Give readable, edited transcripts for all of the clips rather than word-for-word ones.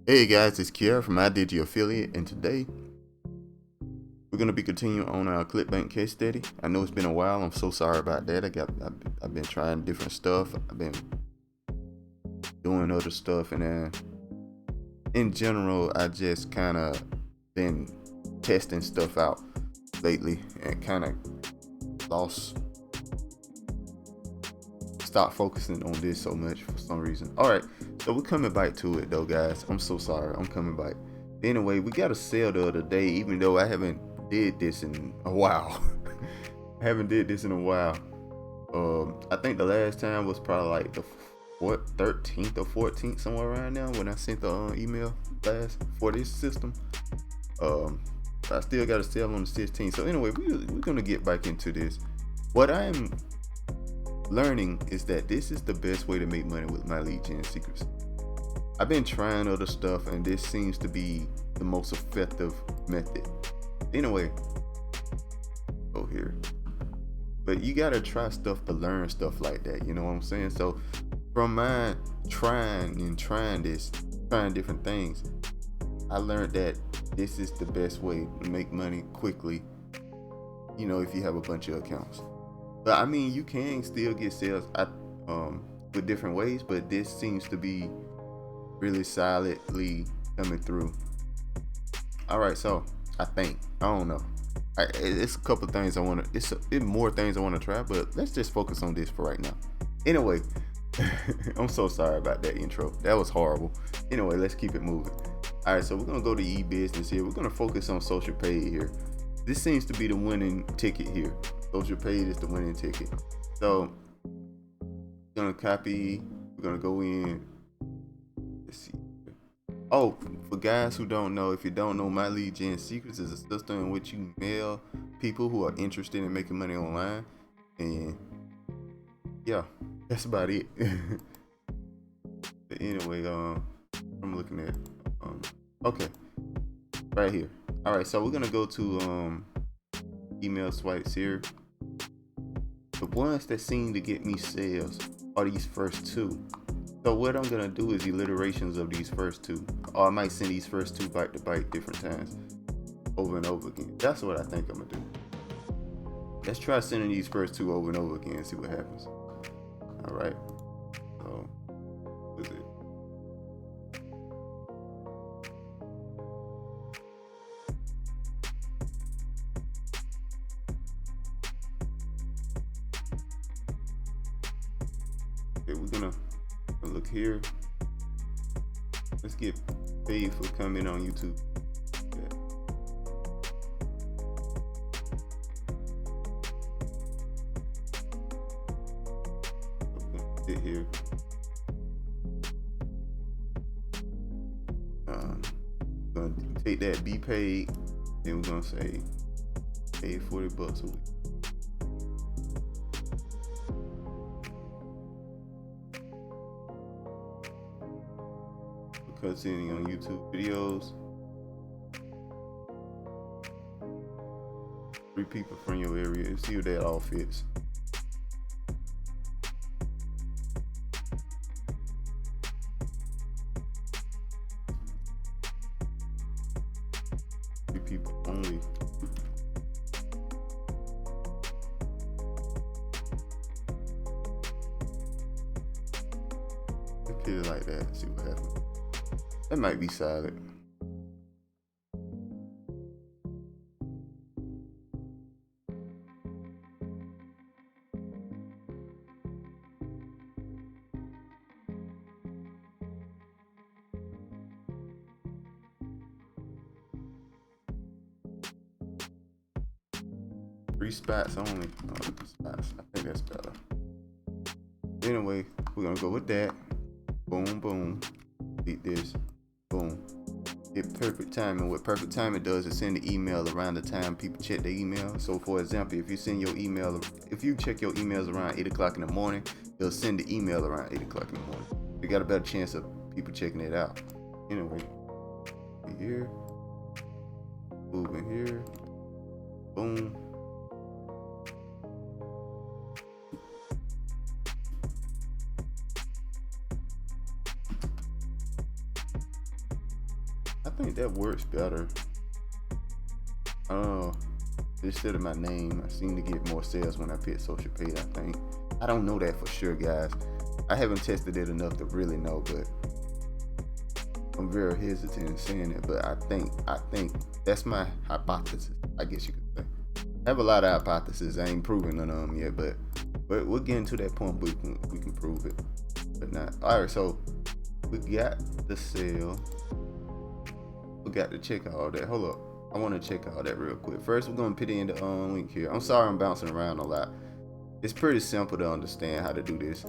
Hey guys, it's Kiara from iDigi Affiliate, and today we're gonna be continuing on our Clickbank case study. I know it's been a while. I'm so sorry about that. I've been trying different stuff. I've been doing other stuff, and then in general, I just kind of been testing stuff out lately, and kind of stopped focusing on this so much for some reason. All right, so we're coming back to it though, guys. I'm so sorry. I'm coming back. Anyway, we got a sale the other day, even though I haven't did this in a while. I haven't did this in a while. I think the last time was probably like the 13th or 14th, somewhere around now, when I sent the email last for this system. I still got a sale on the 16th. So anyway, we're gonna get back into this. What I am learning is that this is the best way to make money with my lead gen secrets. I've been trying other stuff, and this seems to be the most effective method. Anyway, go here. But you gotta try stuff to learn stuff like that. You know what I'm saying? So from my trying different things, I learned that this is the best way to make money quickly. You know, if you have a bunch of accounts. But I mean, you can still get sales with different ways, but this seems to be really solidly coming through. All right, so I don't know. It's a couple things I want to. It's more things I want to try, but let's just focus on this for right now. Anyway, I'm so sorry about that intro. That was horrible. Anyway, let's keep it moving. All right, so we're gonna go to e-business here. We're gonna focus on social paid here. This seems to be the winning ticket here. Social paid is the winning ticket. So we're gonna copy. We're gonna go in. Let's see. Oh, for guys who don't know, if you don't know, My Lead Gen Secrets is a system in which you mail people who are interested in making money online. And yeah, that's about it. But anyway, I'm looking at okay, right here. All right, so we're gonna go to email swipes here. The ones that seem to get me sales are these first two. So what I'm gonna do is alliterations of these first two, or I might send these first two bite to bite different times, over and over again. That's what I think I'm gonna do. Let's try sending these first two over and over again and see what happens. All right. So, what is it? Okay, we're gonna look here. Let's get paid for coming on YouTube. Sit here. Gonna take that be paid, and we're gonna say pay $40 a week. Cutting on YouTube videos. 3 people from your area, and see if that all fits. People only. Let's put it like that. See what happens. That might be solid. Three spots only. Spots. I think that's better. Anyway, we're gonna go with that. Boom, boom. Beat this. Boom. Get perfect timing. What perfect timing does is send the email around the time people check their email. So for example, if you send your email, if you check your emails around 8 o'clock in the morning, they'll send the email around 8 o'clock in the morning. You got a better chance of people checking it out. Anyway, here, move in here, boom. I think that works better. Instead of my name, I seem to get more sales when I pick social pay, I think. I don't know that for sure, guys. I haven't tested it enough to really know, but I'm very hesitant in saying it. But I think that's my hypothesis, I guess you could say. I have a lot of hypotheses. I ain't proving none of them yet, but we're getting to that point where we can prove it, but not. All right, so we got the sale. We got to check all that. Hold up. I want to check all that real quick. First, we're going to put in the link here. I'm sorry I'm bouncing around a lot. It's pretty simple to understand how to do this.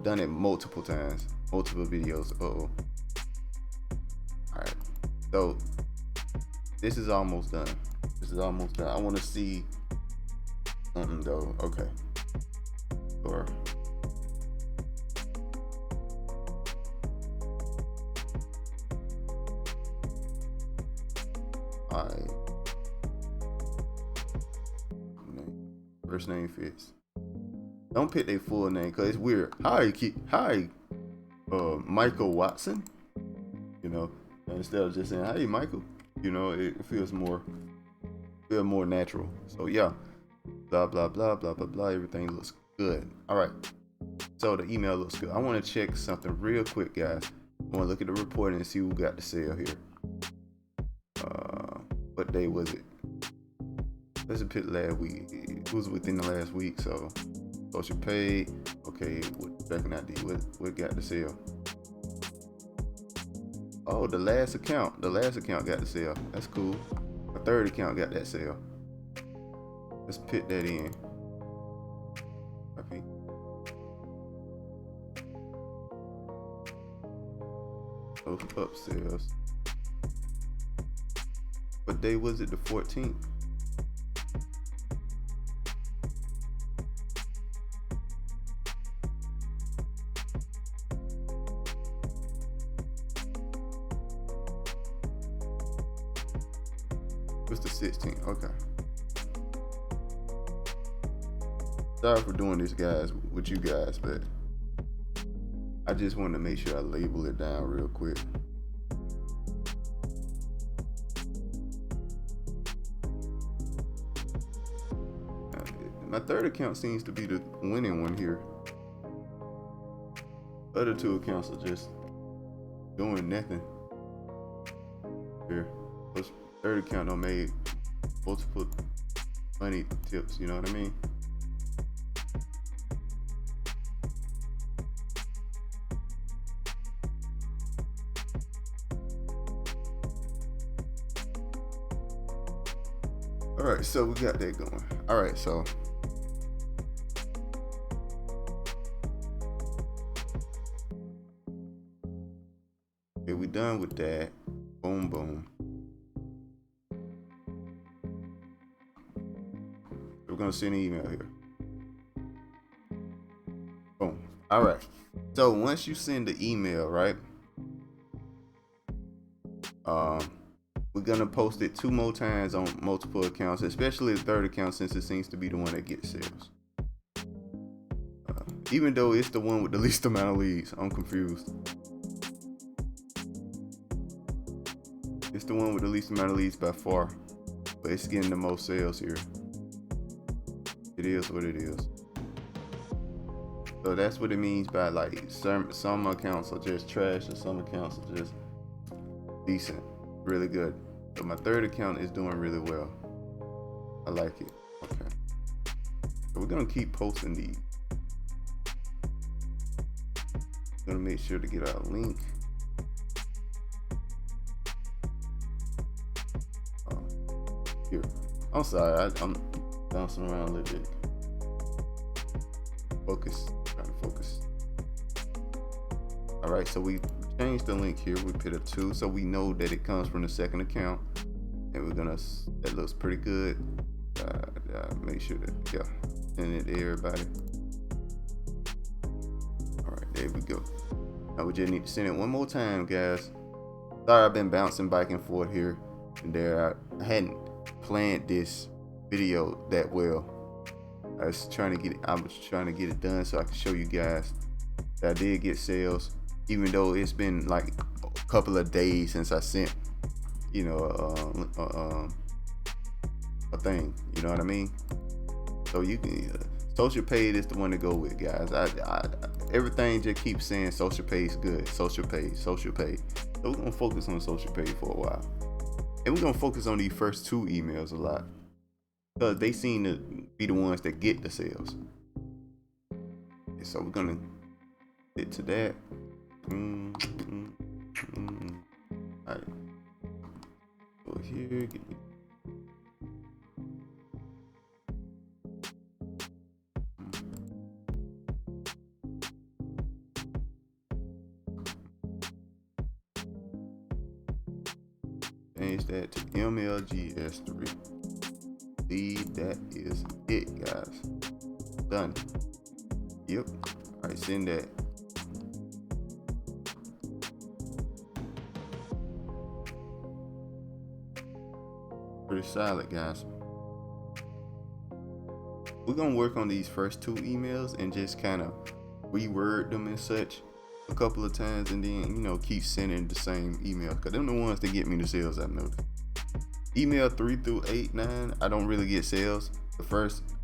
Done it multiple times, multiple videos. All right. So this is almost done. I want to see something though. Okay. Or first name fits. Don't pick their full name because it's weird. Hi, Michael Watson. You know, instead of just saying, "Hey, Michael," you know, it feels more natural. So yeah, blah blah blah blah blah blah. Everything looks good. All right. So the email looks good. I want to check something real quick, guys. I want to look at the report and see who got the sale here. What day was it? Let's pick last week. It was within the last week, so social pay. Okay, tracking ID. What got the sale? Oh, the last account. The last account got the sale. That's cool. The third account got that sale. Let's put that in. Okay. Those up sales. What day was it? The 14th. What's the 16th? Okay. Sorry for doing this, guys, with you guys, but I just wanted to make sure I label it down real quick. My third account seems to be the winning one here. Other two accounts are just doing nothing. Here, this third account done made multiple money tips. You know what I mean? All right, so we got that going. All right, so. Okay, we done with that. Boom, boom. We're gonna send an email here. Boom. All right. So once you send the email, right? We're gonna post it 2 more times on multiple accounts, especially the third account since it seems to be the one that gets sales. Even though it's the one with the least amount of leads, I'm confused. It's the one with the least amount of leads by far, but it's getting the most sales here. It is what it is. So that's what it means by like some accounts are just trash and some accounts are just decent, really good. So my third account is doing really well. I like it. Okay. So we're gonna keep posting these. Gonna make sure to get our link. Here. I'm sorry, I'm bouncing around a little bit. Focus, trying to focus. All right, so we changed the link here. We put a 2, so we know that it comes from the second account, and we're gonna. That looks pretty good. Make sure that send it to everybody. All right, there we go. Now we just need to send it one more time, guys. Sorry, I've been bouncing back and forth here and there. I hadn't planned this video that well. I was trying to get it done so I can show you guys that I did get sales. even though it's been like a couple of days since I sent, you know, a thing. You know what I mean? So you can social page is the one to go with, guys. Everything just keeps saying social page good, social page. So we're gonna focus on social page for a while, and we're gonna focus on these first 2 emails a lot because they seem to be the ones that get the sales. And so we're gonna get to that. All right. Go here. Change that to MLGS3. Lead, that is it, guys. Done. Yep. All right, send that. Pretty solid, guys. We're gonna work on these first 2 emails and just kind of reword them and such a couple of times, and then, you know, keep sending the same email, because them the ones that get me the sales. I've noticed. Email 3 through 8, 9, I don't really get sales.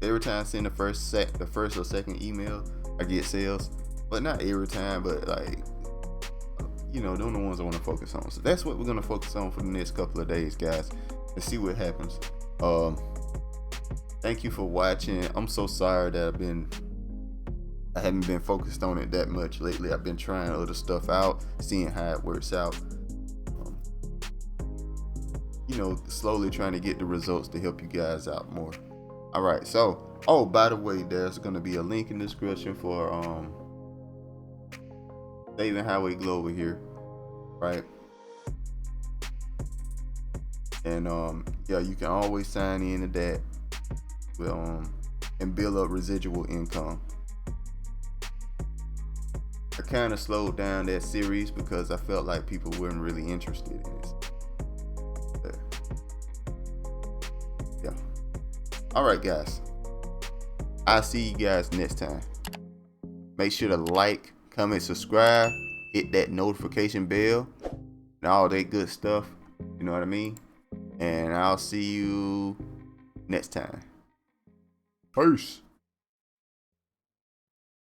Every time I send the first or second email, I get sales, but not every time. But like, you know, them the ones I want to focus on. So that's what we're gonna focus on for the next couple of days, guys. Let's see what happens. Thank you for watching. I'm so sorry that I haven't been focused on it that much lately. I've been trying other stuff out, seeing how it works out. You know, slowly trying to get the results to help you guys out more. All right, so, oh, by the way, there's gonna be a link in the description for Saving Highway Global here, right? And yeah, you can always sign in to that, and build up residual income. I kind of slowed down that series because I felt like people weren't really interested in this. Yeah. All right, guys. I'll see you guys next time. Make sure to like, comment, subscribe, hit that notification bell, and all that good stuff. You know what I mean? And I'll see you next time. Peace.